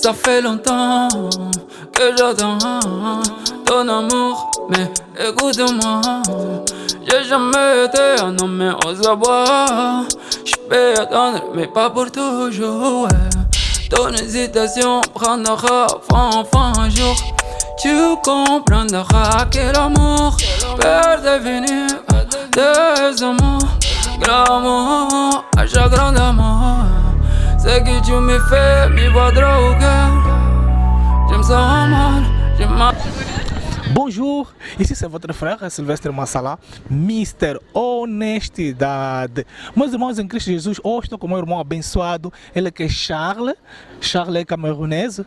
Ça fait longtemps que j'attends ton amour, mais écoute-moi. J'ai jamais été un homme mais aux abois. J'peux attendre mais pas pour toujours, ouais. Ton hésitation prendra fin un jour. Tu comprendras que l'amour peut devenir des amours. Glamour à chaque grand amour. Ce que tu me fais me va droit au cœur. J'aime ça mal, j'aime mal. Bonjour, ici c'est votre frère Sylvestre Massala, Mister Honestidade. Meus irmãos em Cristo Jesus, hoje estou com meu irmão abençoado, ele que é Charles. Charles é camerunês.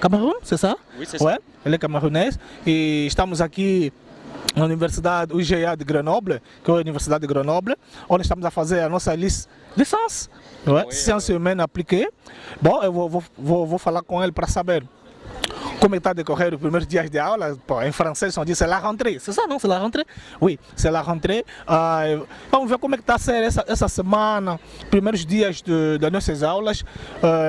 Camerun, c'est ça? Oui, c'est ça. Ouais, ele é camerunês e estamos aqui na Universidade UGA de Grenoble, que é a Universidade de Grenoble, onde estamos a fazer a nossa licença, ouais, Sciences Humaines Appliquées. Bom, eu vou falar com ele para saber como está a decorrer os primeiros dias de aula. Pô, em francês on dit c'est la rentrée, c'est ça, não? C'est la rentrée? Oui, c'est la rentrée. Vamos ver como é que está a ser essa semana, primeiros dias das nossas aulas.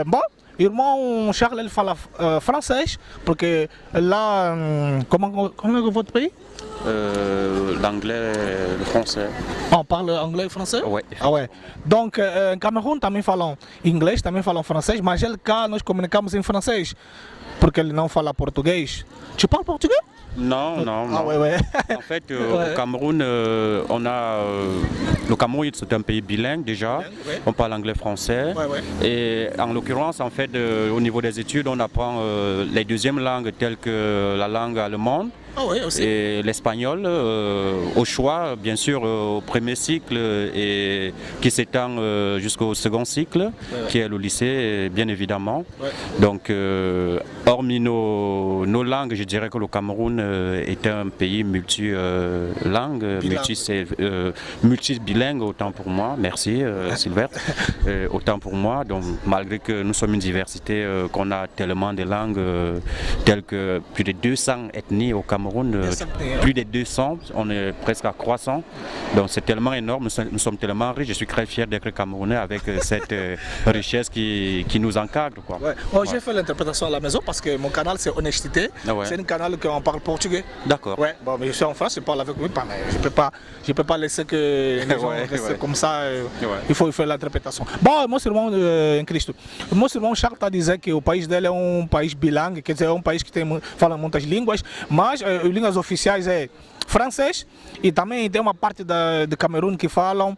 Bom, irmão Charles ele fala francês, porque lá, comment est votre pays? L'anglais et le français. On parle anglais e francês? Oui. Ah, ouais. Donc, em Camerun também falam inglês, também falam francês, mas ele cá nós comunicamos em francês, porque ele não fala português. Tu parles português? Non, non, non. Ah, ouais, ouais. En fait, au Cameroun, le Cameroun c'est un pays bilingue déjà. Ouais. On parle anglais-français. Ouais, ouais. Et en l'occurrence, en fait, au niveau des études, on apprend les deuxièmes langues telles que la langue allemande. Ah oui, aussi. Et l'espagnol au choix, bien sûr, au premier cycle et qui s'étend jusqu'au second cycle, qui est le lycée, bien évidemment. Ouais. Donc, hormis nos langues, je dirais que le Cameroun est un pays multilangue, multibilingue, autant pour moi. Merci, Sylvestre. Autant pour moi. Donc, malgré que nous sommes une diversité, qu'on a tellement de langues, telles que plus de 200 ethnies au Cameroun. Plus de 200, on est presque à 300, donc c'est tellement énorme, nous sommes tellement riches. Je suis très fier d'être camerounais avec cette richesse qui nous encadre, quoi. Ouais. Oh, j'ai fait l'interprétation à la maison parce que mon canal c'est Honnêteté. Ah ouais. C'est un canal qu'on parle portugais. D'accord. Ouais. Bon, mais je suis en France, je parle avec lui, mais je peux pas laisser que les gens restent comme ça. Il faut faire l'interprétation. Bom, meu irmão em Cristo, meu irmão Charles está a dizer que o país dele é país bilingue, quer dizer, é país que fala muitas línguas, mas as línguas oficiais é francês e também tem uma parte de Camerun que falam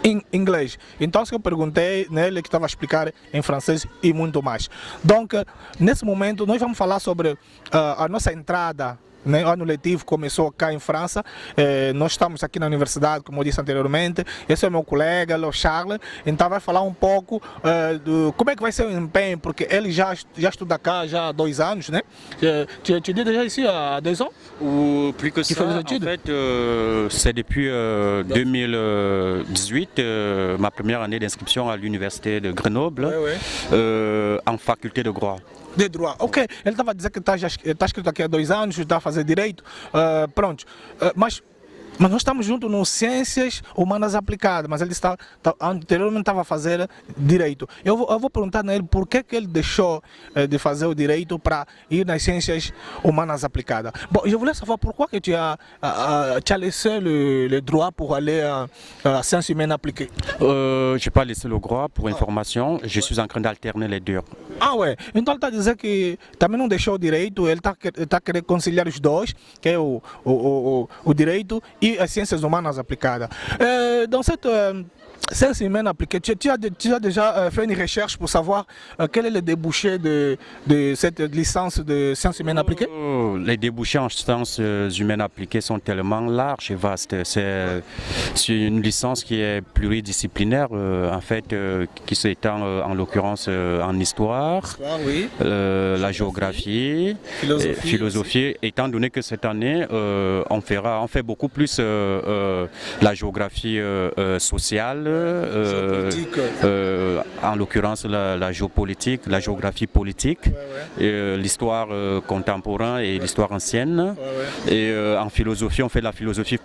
em inglês. Então, se eu perguntei nele que estava a explicar em francês e muito mais. Donc, nesse momento, nós vamos falar sobre a nossa entrada. O ano letivo começou cá em França. Nós estamos aqui na universidade, como eu disse anteriormente. Esse é o meu colega, o Charles. Então vai falar um pouco do como é que vai ser o empenho, porque ele já estuda cá já há 2 anos, né? Tu étudies déjà ici há 2 ans? Ou plus que ça, en fait, c'est depuis 2018, ma première année d'inscription à l'université de Grenoble, en faculté de droit. De droit, ok. Ele estava a dizer que está escrito aqui há 2 anos, está a fazer direito. Pronto. Mas nós estamos juntos no Ciências Humanas Aplicadas, mas ele anteriormente estava a fazer direito. Eu vou perguntar a ele por que ele deixou de fazer o direito para ir nas Ciências Humanas Aplicadas. Bon, je voulais savoir pourquoi que tu as laissé le droit pour aller à Sciences Humaines Appliquées. Je n'ai pas laissé le droit pour information, je suis en train d'alterner les deux. Ah, ouais. Então ele está a dizer que também não deixou o direito, ele está querendo conciliar os dois, que é o direito e as ciências humanas aplicadas. Dans cette sciences humaines appliquées, tu as déjà fait une recherche pour savoir quel est le débouché de cette licence de sciences humaines appliquées? Les débouchés en sciences humaines appliquées sont tellement larges et vastes. C'est une licence qui est pluridisciplinaire, en fait, qui s'étend en l'occurrence en histoire, la géographie, philosophie. Étant donné que cette année, on fait beaucoup plus la géographie sociale, en l'occurrence la géopolitique, la géographie politique, l'histoire contemporaine et l'histoire ancienne. Et en philosophie, on fait la philosophie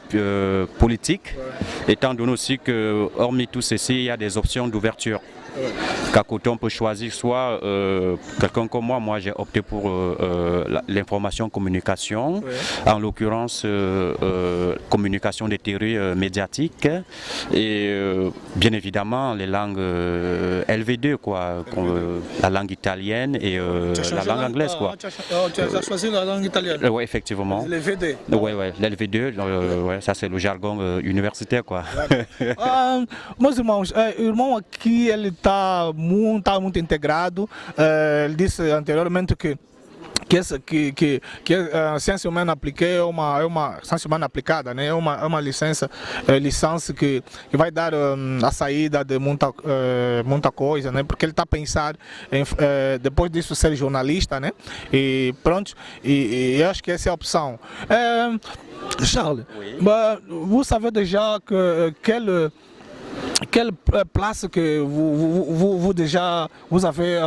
politique étant donné aussi que, hormis tout ceci, il y a des options d'ouverture. Qu'à côté, on peut choisir soit quelqu'un comme moi j'ai opté pour l'information communication, en l'occurrence communication des théories médiatiques et bien évidemment les langues LV2, quoi, la langue italienne et la langue anglaise. Quoi. Tu as choisi la langue italienne? Oui, effectivement. LV2. Oui, l'LV2, ouais, ça c'est le jargon universitaire. Quoi. Meus irmão aqui ele está muito integrado. Ele disse anteriormente que a ciência humana aplicada é uma ciência humana aplicada, né? É uma licença que vai dar a saída de muita coisa, né? Porque ele está a pensar em, depois disso ser jornalista, né? E pronto, e eu acho que essa é a opção. Charles, vous savez déjà quelle place que vous avez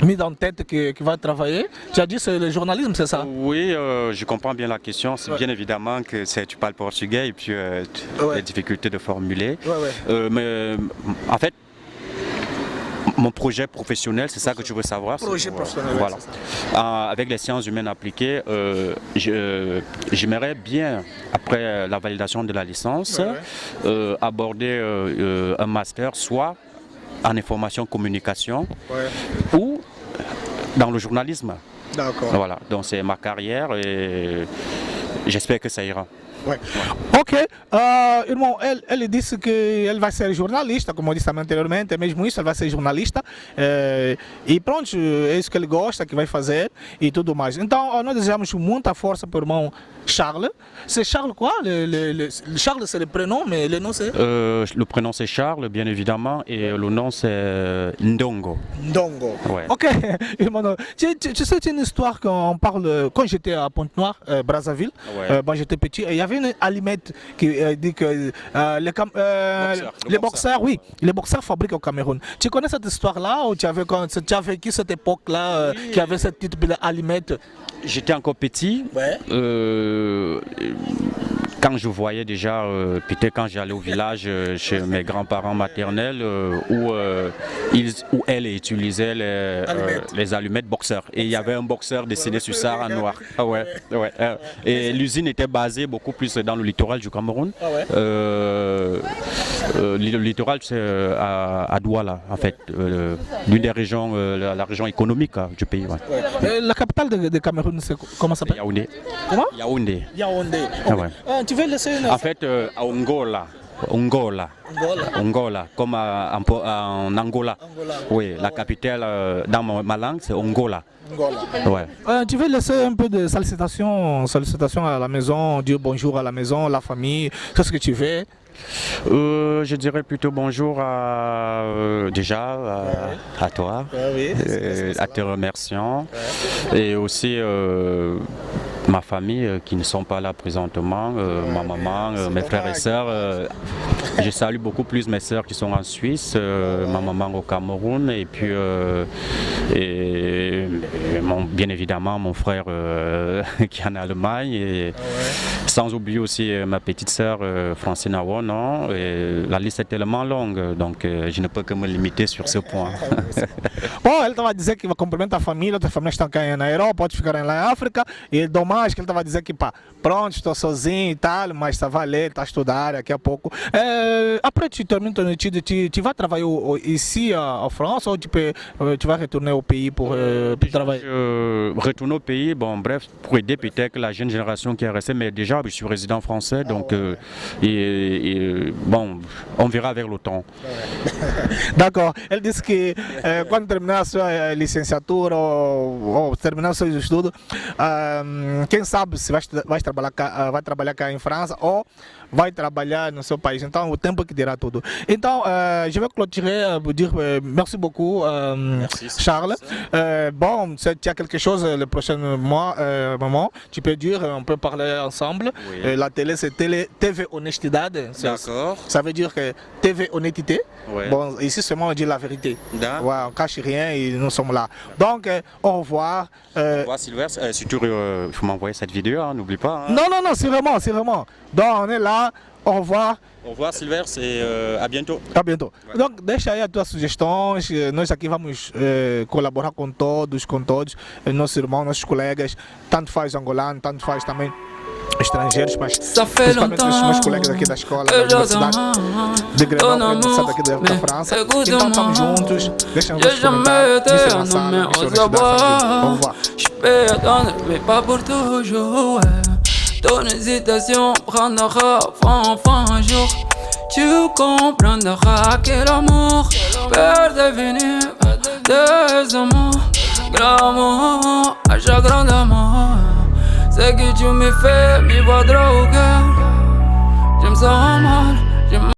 mis en tête qui va travailler? Tu as dit c'est le journalisme, c'est ça? Oui, je comprends bien la question. C'est bien évidemment que tu parles portugais et puis les difficultés de formuler. Mais en fait, mon projet professionnel, c'est ça que tu veux savoir? Projet professionnel, voilà. Avec les sciences humaines appliquées, j'aimerais bien, après la validation de la licence, aborder un master, soit en information communication ou dans le journalisme. D'accord. Voilà, donc c'est ma carrière et j'espère que ça ira. Ok, irmão, ele disse que ele vai ser jornalista, como eu disse também anteriormente, é mesmo isso, ele vai ser jornalista e pronto, é isso que ele gosta, que vai fazer e tudo mais. Então, nós desejamos muita força para o irmão Charles. C'est Charles quoi? Charles c'est le prénom, mais le nom c'est? Le prénom c'est Charles, bien évidemment, et le nom c'est Ndongo. Ndongo. Ouais. Ok, irmão, tu sais une histoire qu'on parle, quand j'étais à Pointe-Noire, Brazzaville, quand j'étais petit, il y avait une allumette qui dit que les boxeurs, oui, les boxeurs fabriquent au Cameroun. Tu connais cette histoire-là ou tu as vécu cette époque-là qui avait ce type d'allumette? J'étais encore petit. Quand je voyais déjà, peut-être quand j'allais au village chez mes grands-parents maternels, où elle utilisait les allumettes boxeurs. Et il y avait un boxeur dessiné sur ça en noir. Et l'usine était basée beaucoup plus dans le littoral du Cameroun. Le littoral, c'est à Douala, en fait, l'une des régions, la région économique du pays. La capitale de Cameroun, comment ça s'appelle? Yaoundé. Comment? Yaoundé. Yaoundé. Tu veux laisser une... En fait, à Angola, comme en Angola. Oui, la capitale dans ma langue, c'est Angola. Tu veux laisser un peu de salutations à la maison, dire bonjour à la maison, la famille, tout ce que tu veux? Je dirais plutôt bonjour déjà à toi, à te remerciant, et aussi ma famille qui ne sont pas là présentement, ma maman, mes frères et sœurs. Je salue beaucoup plus mes sœurs qui sont en Suisse, ma maman au Cameroun et puis bien évidemment mon frère qui est en Allemagne et sans oublier aussi ma petite sœur Francine Awono. La liste est tellement longue, donc je ne peux que me limiter sur ce point. Bom, ele estava a dizer que vai cumprimentar a família está aqui na Europa, pode ficar lá na África, e do mais que ele estava a dizer que pá, pronto, estou sozinho e tal, mas está a valer, está a estudar daqui a pouco. Après tu termines ton étude, tu vas travailler ici en France ou tu vas retourner au pays pour travailler? Retourner au pays, bon bref, pour aider peut-être la jeune génération qui est restée, mais déjà je suis résident français, donc bon, on verra avec le temps. D'accord, ele disse que quando terminar a sua licenciatura ou terminar os seus estudos, quem sabe se vai trabalhar cá em França ou vai trabalhar no seu país. Então o tempo que dirá tudo. Então je vais clôturer pour dire merci beaucoup Charles. Bon, si tu as quelque chose le prochain moment, tu peux dire, on peut parler ensemble. La télé c'est TV Honestidade. D'accord. Ça veut dire que TV Honnêteté. Bon, ici seulement on dit la vérité. Ouais, on cache rien et nous sommes là. Donc au revoir. Au revoir Sylvestre. Si tu faut m'envoyer cette vidéo, hein, n'oublie pas. Hein. Non, c'est vraiment. Donc on est là, Au revoir. Au revoir Silver, et à bientôt. À bientôt. Ouais. Donc, deixa aí as tuas sugestões. Nós aqui vamos colaborar com todos, nossos irmãos, nossos colegas. Tanto faz angolano, tanto faz também estrangeiros, mas principalmente os meus colegas aqui da escola, da universidade de Grenoble, daqui da França. Então estamos juntos. Deixa-nos nos comentar. Disse na sala, au revoir. Ton hésitation prendra fin un jour. Tu comprendras que l'amour peut devenir des amours. Grand amour, à chaque grand amour. Ce que tu me fais, me va droit au cœur. Je me sens mal.